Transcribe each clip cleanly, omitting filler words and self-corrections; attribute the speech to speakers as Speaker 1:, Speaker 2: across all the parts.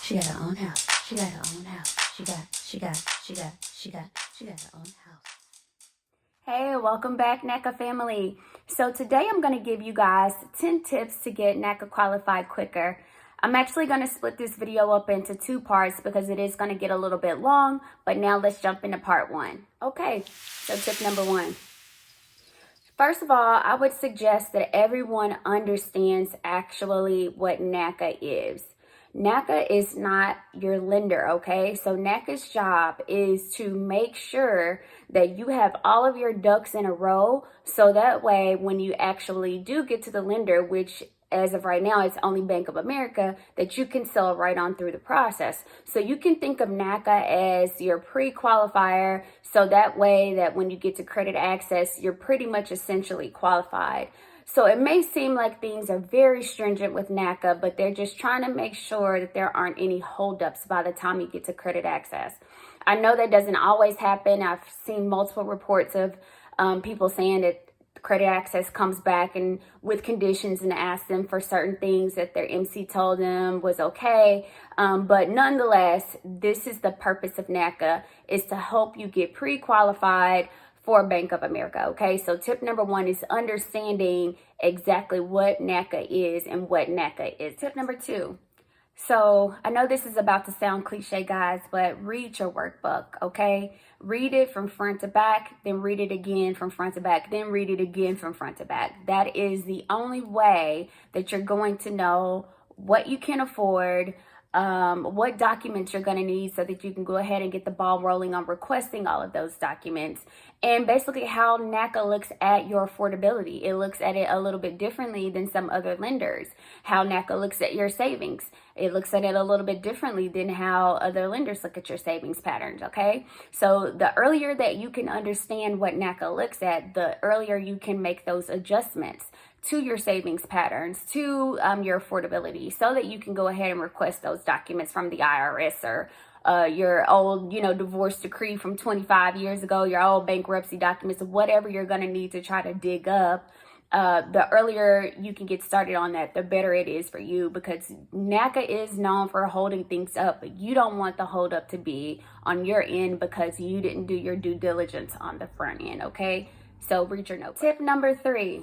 Speaker 1: She got her own house. She got her own house. She got her own house. Hey, welcome back, Naca family. So today I'm going to give you guys 10 tips to get Naca qualified quicker. I'm actually going to split this video up into 2 parts because it is going to get a little bit long, but now let's jump into part 1. Okay, so tip number 1. First of all, I would suggest that everyone understands actually what Naca is. Naca is not your lender, okay? So Naca's job is to make sure that you have all of your ducks in a row, so that way when you actually do get to the lender, which as of right now, it's only Bank of America, that you can sell right on through the process. So you can think of Naca as your pre-qualifier, so that way that when you get to credit access, you're pretty much essentially qualified. So it may seem like things are very stringent with Naca, but they're just trying to make sure that there aren't any holdups by the time you get to credit access. I know that doesn't always happen. I've seen multiple reports of people saying that credit access comes back and with conditions and asks them for certain things that their MC told them was okay. But nonetheless, this is the purpose of Naca, is to help you get pre-qualified for Bank of America, okay? So tip number 1 is understanding exactly what Naca is and what Naca is. Tip number 2. So I know this is about to sound cliche, guys, but read your workbook, okay? Read it from front to back, then read it again from front to back, then read it again from front to back. That is the only way that you're going to know what you can afford, what documents you're going to need so that you can go ahead and get the ball rolling on requesting all of those documents, and basically how Naca looks at your affordability. It looks at it a little bit differently than some other lenders. How Naca looks at your savings, it looks at it a little bit differently than how other lenders look at your savings patterns, okay? So the earlier that you can understand what Naca looks at, the earlier you can make those adjustments to your savings patterns, to your affordability, so that you can go ahead and request those documents from the IRS or your old, divorce decree from 25 years ago, your old bankruptcy documents, whatever you're going to need to try to dig up. The earlier you can get started on that, the better it is for you, because Naca is known for holding things up, but you don't want the hold up to be on your end because you didn't do your due diligence on the front end, okay? So read your notes. Tip number 3.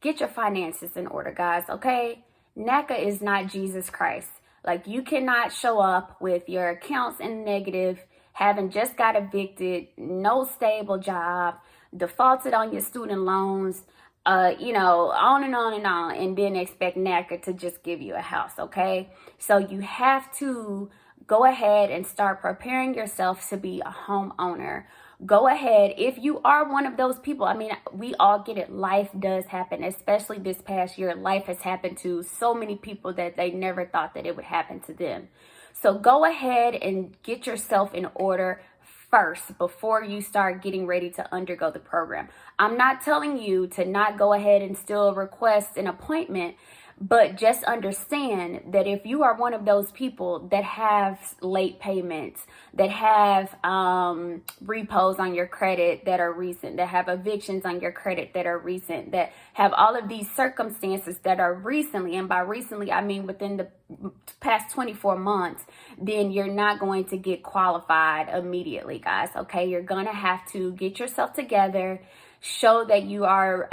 Speaker 1: Get your finances in order, guys, okay? Naca is not Jesus Christ. Like, you cannot show up with your accounts in negative, having just got evicted, no stable job, defaulted on your student loans, on and on and on, and then expect Naca to just give you a house, okay? So you have to go ahead and start preparing yourself to be a homeowner. Go ahead. If you are one of those people, I mean, we all get it. Life does happen, especially this past year. Life has happened to so many people that they never thought that it would happen to them. So go ahead and get yourself in order first before you start getting ready to undergo the program. I'm not telling you to not go ahead and still request an appointment, but just understand that if you are one of those people that have late payments, that have repos on your credit that are recent, that have evictions on your credit that are recent, that have all of these circumstances that are recently, and by recently I mean within the past 24 months, then you're not going to get qualified immediately, guys, okay? You're going to have to get yourself together, show that you are,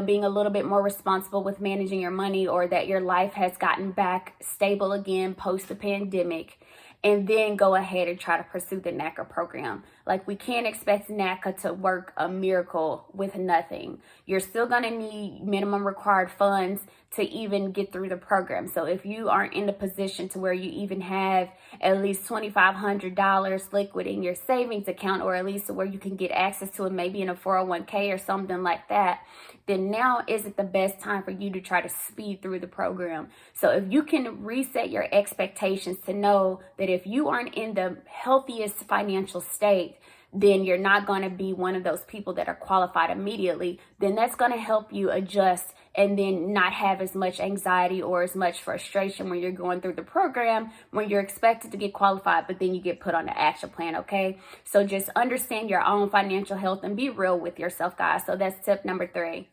Speaker 1: being a little bit more responsible with managing your money, or that your life has gotten back stable again post the pandemic, and then go ahead and try to pursue the Naca program. Like, we can't expect Naca to work a miracle with nothing. You're still going to need minimum required funds to even get through the program. So if you aren't in the position to where you even have at least $2,500 liquid in your savings account, or at least where you can get access to it, maybe in a 401k or something like that, then now isn't the best time for you to try to speed through the program. So if you can reset your expectations to know that if you aren't in the healthiest financial state, then you're not going to be one of those people that are qualified immediately, then that's going to help you adjust and then not have as much anxiety or as much frustration when you're going through the program, when you're expected to get qualified, but then you get put on the action plan, okay? So just understand your own financial health and be real with yourself, guys. So that's tip number 3.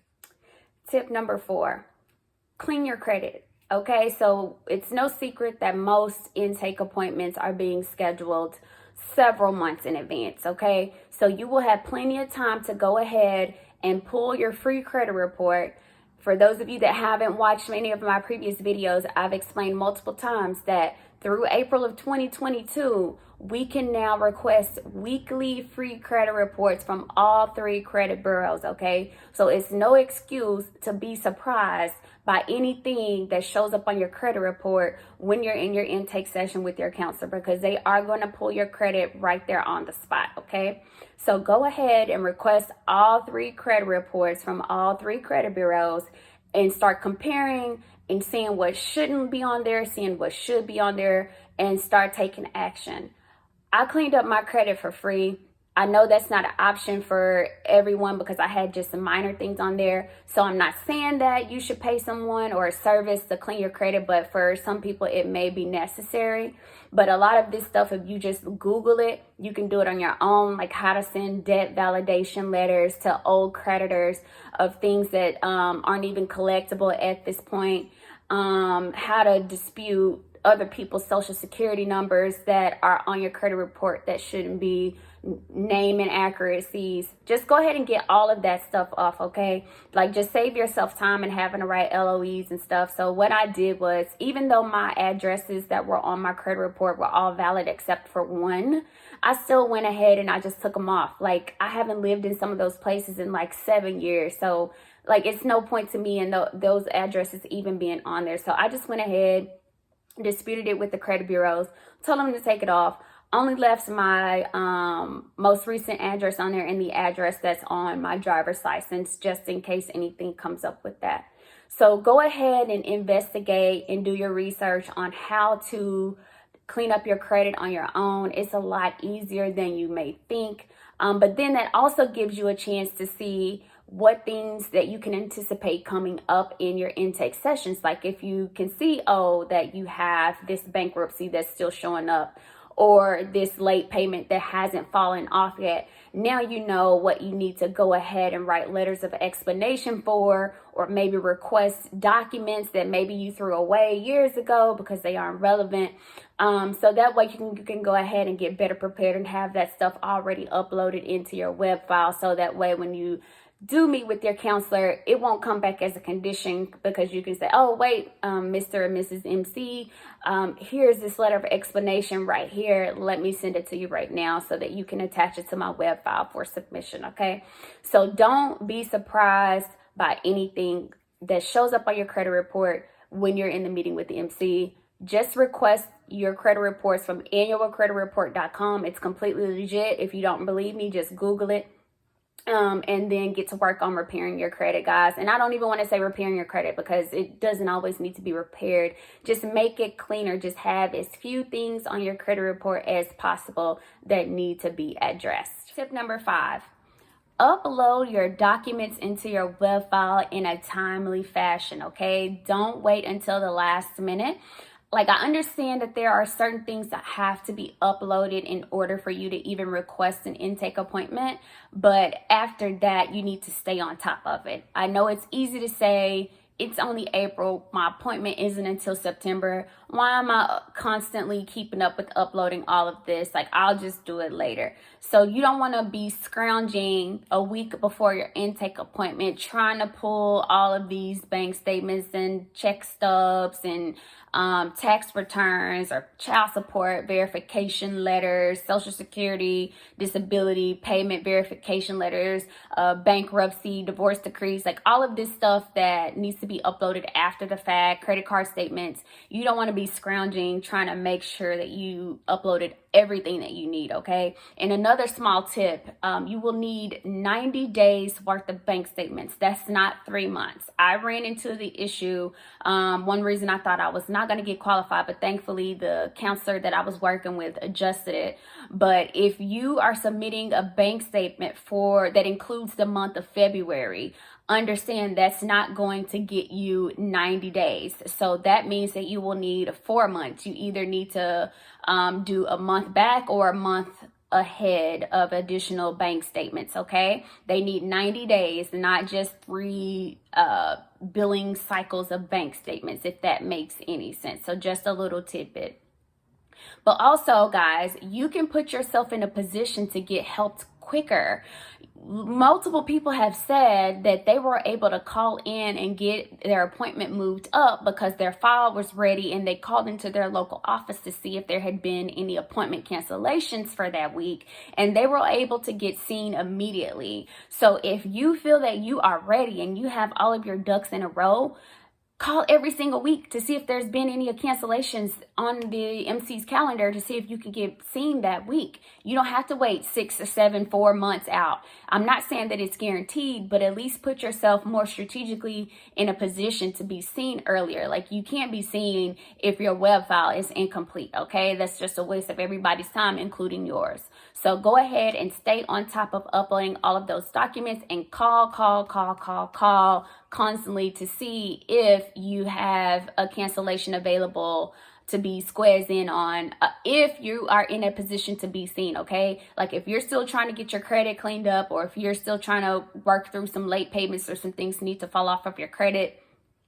Speaker 1: Tip number 4, clean your credit. Okay, so it's no secret that most intake appointments are being scheduled several months in advance. Okay, so you will have plenty of time to go ahead and pull your free credit report. For those of you that haven't watched any of my previous videos, I've explained multiple times that through April of 2022, we can now request weekly free credit reports from all 3 credit bureaus, okay? So it's no excuse to be surprised by anything that shows up on your credit report when you're in your intake session with your counselor, because they are going to pull your credit right there on the spot, okay? So go ahead and request all 3 credit reports from all 3 credit bureaus and start comparing and seeing what shouldn't be on there, seeing what should be on there, and start taking action. I cleaned up my credit for free. I know that's not an option for everyone because I had just some minor things on there. So I'm not saying that you should pay someone or a service to clean your credit, but for some people it may be necessary. But a lot of this stuff, if you just Google it, you can do it on your own, like how to send debt validation letters to old creditors of things that aren't even collectible at this point, how to dispute other people's social security numbers that are on your credit report that shouldn't be, name inaccuracies. Just go ahead and get all of that stuff off, okay? Like, just save yourself time and having to write LOEs and stuff. So what I did was, even though my addresses that were on my credit report were all valid except for one, I still went ahead and I just took them off. Like, I haven't lived in some of those places in like 7 years, so like it's no point to me in those addresses even being on there. So I just went ahead, disputed it with the credit bureaus, told them to take it off, only left my most recent address on there and the address that's on my driver's license, just in case anything comes up with that. So go ahead and investigate and do your research on how to clean up your credit on your own. It's a lot easier than you may think. But then that also gives you a chance to see what things that you can anticipate coming up in your intake sessions. Like if you can see, oh, that you have this bankruptcy that's still showing up, or this late payment that hasn't fallen off yet. Now you know what you need to go ahead and write letters of explanation for, or maybe request documents that maybe you threw away years ago because they aren't relevant. So that way you can go ahead and get better prepared and have that stuff already uploaded into your web file. So that way when you do meet with your counselor, it won't come back as a condition, because you can say, oh, wait, Mr. and Mrs. MC, here's this letter of explanation right here. Let me send it to you right now so that you can attach it to my web file for submission, okay? So don't be surprised by anything that shows up on your credit report when you're in the meeting with the MC. Just request your credit reports from annualcreditreport.com. It's completely legit. If you don't believe me, just Google it. And then get to work on repairing your credit, guys. And I don't even want to say repairing your credit, because it doesn't always need to be repaired. Just make it cleaner. Just have as few things on your credit report as possible that need to be addressed. Tip number 5, upload your documents into your web file in a timely fashion, okay? Don't wait until the last minute. Like, I understand that there are certain things that have to be uploaded in order for you to even request an intake appointment. But after that, you need to stay on top of it. I know it's easy to say, it's only April, my appointment isn't until September. Why am I constantly keeping up with uploading all of this? Like, I'll just do it later. So you don't want to be scrounging a week before your intake appointment, trying to pull all of these bank statements and check stubs and tax returns or child support verification letters, social security, disability payment verification letters, bankruptcy, divorce decrees, like all of this stuff that needs to be uploaded after the fact, credit card statements. You don't want to be scrounging trying to make sure that you uploaded everything that you need, okay? And another small tip, you will need 90 days worth of bank statements. That's not 3 months. I ran into the issue. One reason I thought I was not going to get qualified, but thankfully the counselor that I was working with adjusted it. But if you are submitting a bank statement that includes the month of February, understand that's not going to get you 90 days. So that means that you will need 4 months. You either need to do a month back or a month ahead of additional bank statements, okay? They need 90 days, not just 3 billing cycles of bank statements, if that makes any sense. So just a little tidbit. But also, guys, you can put yourself in a position to get helped quicker. Multiple people have said that they were able to call in and get their appointment moved up because their file was ready, and they called into their local office to see if there had been any appointment cancellations for that week, and they were able to get seen immediately. So if you feel that you are ready and you have all of your ducks in a row, call every single week to see if there's been any cancellations on the MC's calendar to see if you can get seen that week. You don't have to wait 6 or 7, 4 months out. I'm not saying that it's guaranteed, but at least put yourself more strategically in a position to be seen earlier. Like, you can't be seen if your web file is incomplete, okay? That's just a waste of everybody's time, including yours. So go ahead and stay on top of uploading all of those documents, and call constantly to see if you have a cancellation available to be squares in on, if you are in a position to be seen, okay? Like, if you're still trying to get your credit cleaned up, or if you're still trying to work through some late payments or some things need to fall off of your credit,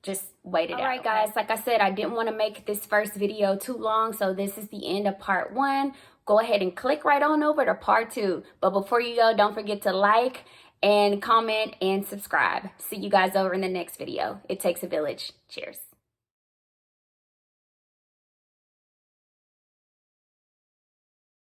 Speaker 1: just wait it out. All right, guys, like I said, I didn't want to make this first video too long, so this is the end of part 1. Go ahead and click right on over to part 2. But before you go, don't forget to like and comment and subscribe. See you guys over in the next video. It takes a village. Cheers.